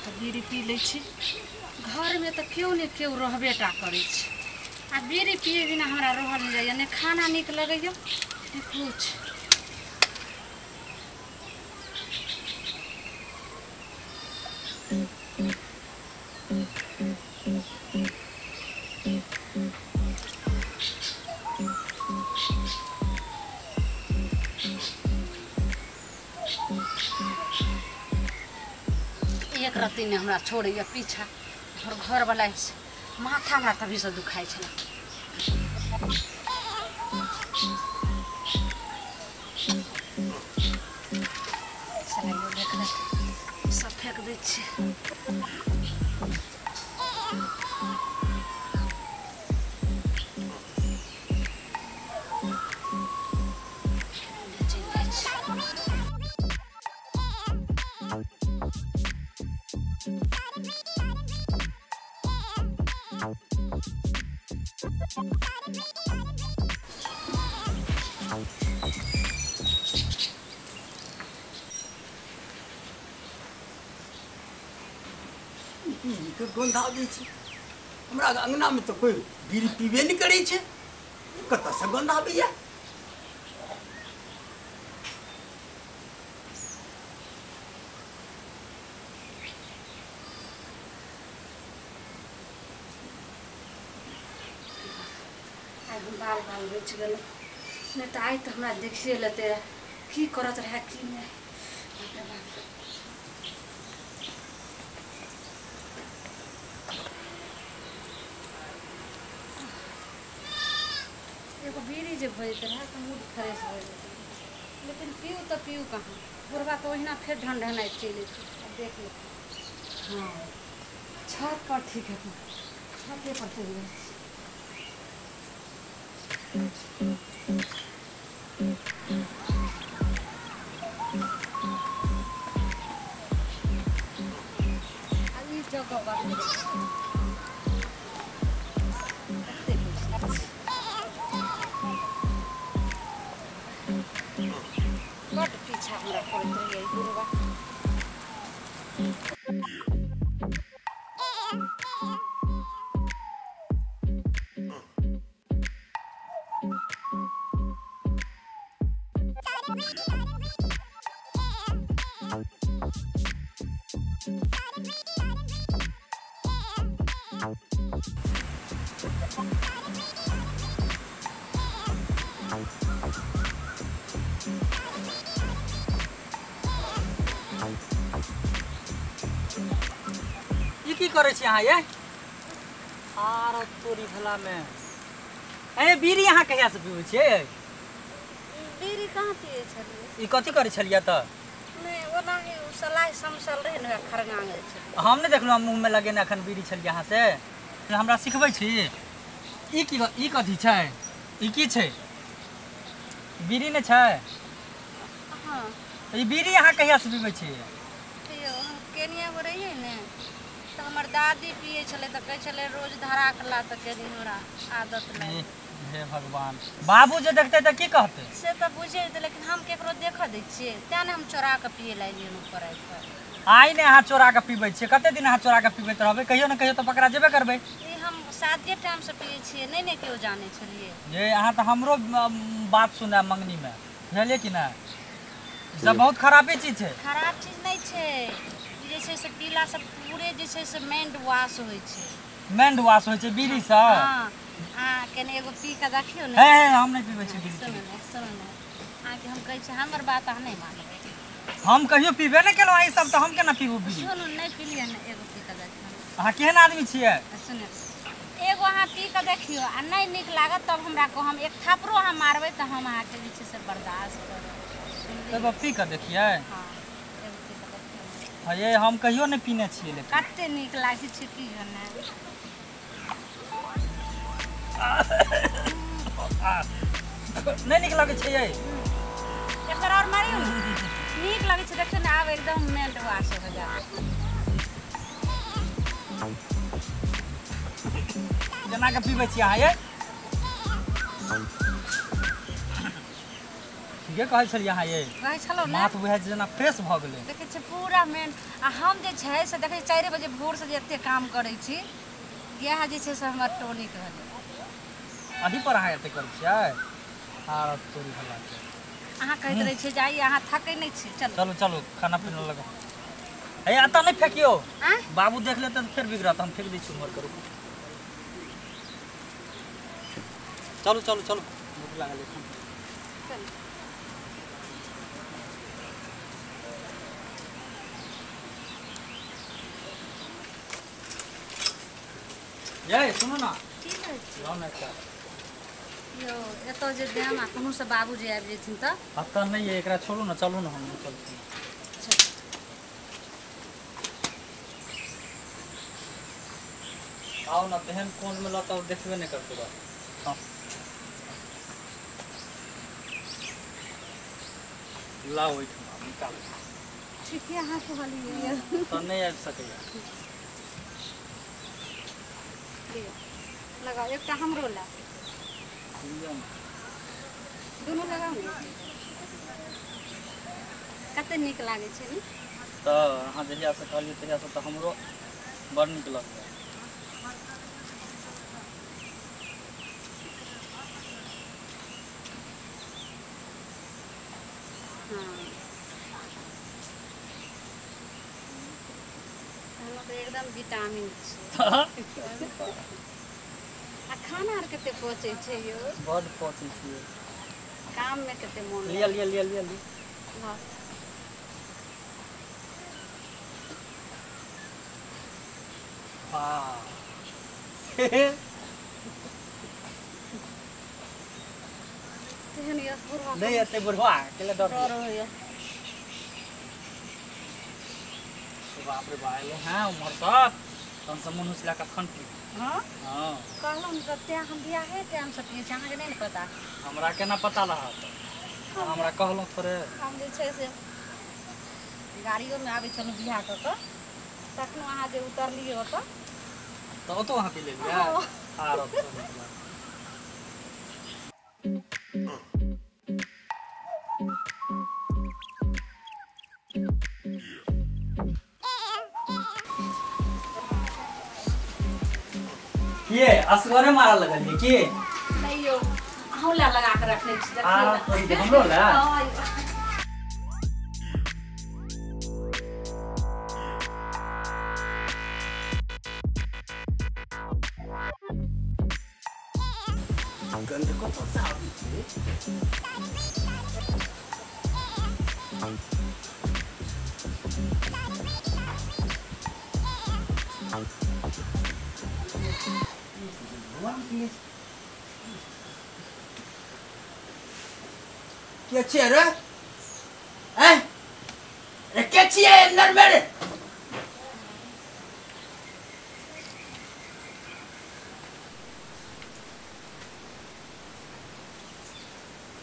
तो बीड़ी पी ले छी। घर में तो क्यों नहीं क्यों रहबेटा करे छी। आ बीड़ी पिए बिना हमरा रहल नहीं जाइए, ने खाना निक लगैया ने कुछ। एक रत्ती ने हमरा छोड़ैया पीछा और घर वाला माथा ना तभी से दुखाई छे। सब फेंक दै छी। गंध आबै छै। हमरा अंगना में तो कोई बीड़ी पीबे नहीं करे छै। कत से गंध आबैया? बाल बाल बच गल नहीं तो आई तो हमरा देखिए लेते की करत रहे की नहीं। एगो बीड़ी जब बजते रहे तो मूड फ्रेश हो जाते, लेकिन पीऊ तो पीऊ कहाँ। बुढ़वा तो वहीना फिर ढंढनाई चले देख लेते। हाँ छत पर ठीक है, छते पर चल गए। बड़ पीछा हमरा पड़त रहिए बुढ़वा। की करे छी अहाँ ये? आर तोरी भला में ए बीड़ी अहाँ कहिया से पीबै छियै? बीड़ी कहाँ पिए छलिए। ई कथि करे छलिए त? नहीं ओना ही सलाई समसल रहे न खरगांगे छलिए। हम नहीं देखलहुँ मुँह में लगेने अखन बीड़ी छलिए अहाँ से। हमरा सिखबै छी ई कथि छै? ई की छै? बीड़ी ने छै? हाँ ई बीड़ी अहाँ कहिया से पीबै छियै? हम केनिया गो रहिए ने तो हमर दादी पिए छले तो कहे छले रोज धरा कला तो केनी हमरा आदत लगे। हे भगवान, बाबू जे देखते त की कहते? से तो बुझे दे, लेकिन हम केकरो देख दै छिए तै ने हम चोरा के पिए लागिए ऊपर पर। आई ने अहाँ चोरा के पीबै छियै? कते दिन अहाँ चोरा के पीबैत रहबै? कहियो न कहियो तो पकड़ा जेबे करबै। ई हम शादी टाइम से पिए छिए, नहीं ने केओ जाने छलिए। ये अहाँ तो हमरो बात सुना मंगनी में बुझलिए कि ना? सब बहुत खराबे चीज है। खराब चीज नहीं छे, जैसे से पीला सब पूरे जैसे से माइंड वॉश होय छे। माइंड वॉश होय छे बीड़ी से? हां आ केने एगो पी के देखियो ने। हे हम नहीं पीबै छी बीड़ी। सुन आ के हम कहै छी हमर बात अहाँ नहीं मानबै। हम कहियो पीबे नहीं केलो ई सब, तो हम केना पीबू बीड़ी? सुन नहीं पीलिए ने एगो पी के देखियो। अहाँ केहन आदमी छियै? सुन एगो अहाँ पी के देखियो आ नहीं निक लागत तब हमरा को हम एक थपरो हम मारबै त हम अहाँ के बीच से बर्दाश्त करब। तब पी के देखिए। हां एगो पी के देखियो। हां ये हम कहियो नहीं पीने छियै, लेकिन कते निक लागे छै की ने। नहीं निक लगे छै ये? एक बार और मारियो निक लगे छै देखियो ने, आब एकदम मेल्ट वाश हो जात। केना के पीबै छी अहाँ ये? ठीके कहै छलियै अहाँ ये कहै छलौ ने माथ बुझाइ जेना फ्रेश भऽ गेलै देखै छी पूरा मेन आ हम जे छै से देखै 4 बजे भोर से जे एते काम करै छी इएह जे छै से हमर टोनी कहल अही पर अहाँ एते करै छियै आर चोरी भला अहाँ कहैत रहै छियै जाई अहाँ थकै नहि छी चलो चलो चलो खाना पीना लगा ए आता नहीं फेंकियो आँ बाबू देख लेते तो फिर बिगड़त हम फेंक दी छी उमर करू चलो चलो चलो भूख लागल है चलो ये सुनो ना की कहै छी लाओ ना एकटा यो एतो जे देम आ कोनो से बाबूजी आबि जेथिन त आता नहीं है एकरा छोड़ू ना चलू ना हम चलते आओ ना बहन कौन में लता देखबे नहीं करते बा हाँ लाओ इठमा निकाल ठीक है अहाँ कहलिए तो नहीं आ सकेगा लगाओ एकटा हमरो ला दुनू लगाओ ने कते नीक लागे छै नी तो अहाँ जहिया से कहलिए तहिया से तो हमरो बड़ नीक लगता तो एकदम विटामिन छै आ खाना आर कते पचै छै यो बड़ पचै छियै काम में कते मन लिया लिया लिया लिया लिया हाँ वाह तेहन यो बुढ़वा नहीं एते बुढ़वा केले डर डर होय बाप रे बाप लो हां उमर सब तन से मनुष्य ला का खंती हां हां कहलौं जते हम बियाहे टाइम से पिए छै अहाँके नहीं पता हमरा केना पता रहा तो हमरा कहलौं थोड़े हम जे छै से गाड़ियों में आबै छलौं बियाह क के तखनो अहाँ जे उतरलिए ओतऽ तो तो वहां पे ले लिया आरो ये असगरे मारा लगल है की नहीं यो अहूँ ला लगा के रखने छी तो हमरो ला गंध को तो साफ क्या चाहिए रे? हैं? अरे क्या चाहिए अंदर मेरे?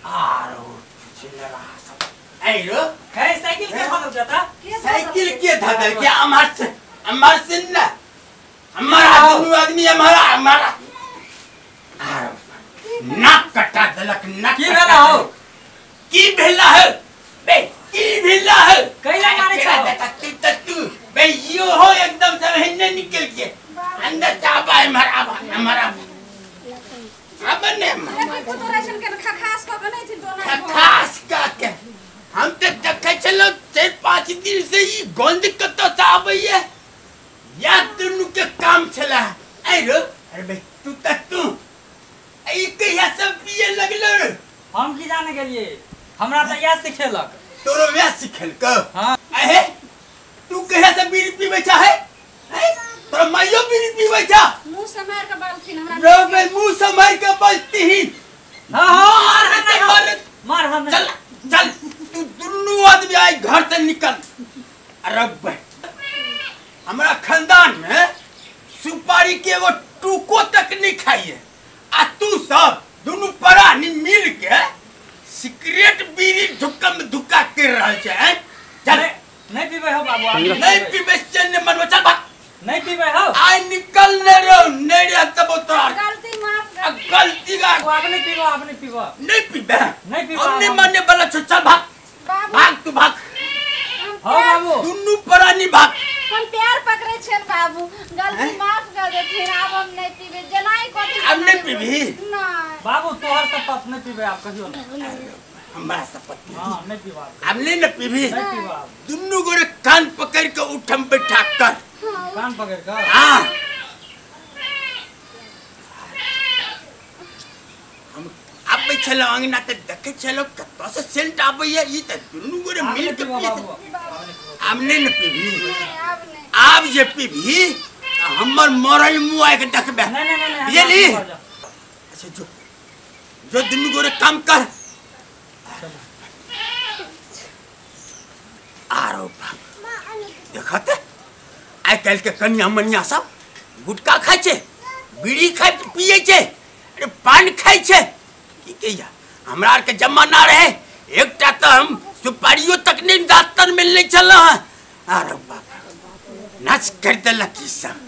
आरो चिल्ला रहा सब। ऐ रो? है साइकिल के भाग जाता साइकिल के धदल के अमर सिंह ना हमारा दोनों आदमी हमारा आरो नाक कटा दलक नाक की भेला हो की भेला है बे की भेला है कैला मारे छ तू बे यो हो एकदम से हिन्ने निकल के अंदर चापा है हमारा अब ने तो राशन के खास को नहीं थी तो ना खास का के हम तो देखे चलो 4-5 दिन से ये गंध कतो से आबै है या तुनु के काम चला ऐ रो अरे बे तू ऐ कहिया सब पिए लगलो रे हम की जाने गेलिए हमरा त या सिखेलक तोरो वैसे सिखल क हां अहे तू कहिया से बीड़ी पीबै छ है तोरा माइयो बीड़ी पीबै छ मुंह से मार के बालथिन हमरा रो बे मुंह से मार के बजती ही हां हां मार हम चल चल तू दुन्नु आदमी आई घर से निकल अरे बे हमारा खानदान में सुपारी के वो टुको तक नहीं खाइए आ तू सब दोनों परानी मिल के सिगरेट बीड़ी धुक्का कर रहा है चल नहीं पीबे हो बाबू नहीं पीबे चल मनवा चल भाग नहीं पीबे हो आई निकल ने रो नहीं रे तब तो गलती माफ कर गलती दिगार आपने पीबो नहीं पीबे नहीं पीबो हमने मानने वाला छो चल भाग बाबू भाग तू भाग हाँ बाबू दुन्नू परानी भाग हम प्यार पकड़े छे बाबू गलती माफ कर दे फिर अब हम नहीं पीबे जनाई कथी अब नहीं पीबी नहीं बाबू तोहर शपथ नहीं पीबे आप कहियो ना हमारा शपथ हाँ नहीं पीबो अब नहीं न पीबी नहीं पीबो आप दुन्नू गोरे कान पकड़ के उठम बैठा कर कान पकड़ कर हाँ हम अब चलो अंगना ते देखे चलो कतो से सेंट आबे ये ई त दुन्नू गोरे आप मिल नहीं के पीबो पिए बाबू अब नहीं न पीबी अब नहीं आप जे पीबी त हमर मरल मुंह आके देखबे नहीं ये ली अच्छा जो दुन्नू गोरे काम कर आरो बाप देखते आइ काल के कन्या मनिया सब गुटखा खाय छे बीड़ी खाय पिए छे अरे पान खाय छे की कहिया हमरा आर के जमाना रहे एकटा त हम सुपारियो तक नहीं दातन में ले चल अरे बाप नाच कर देलक ई सब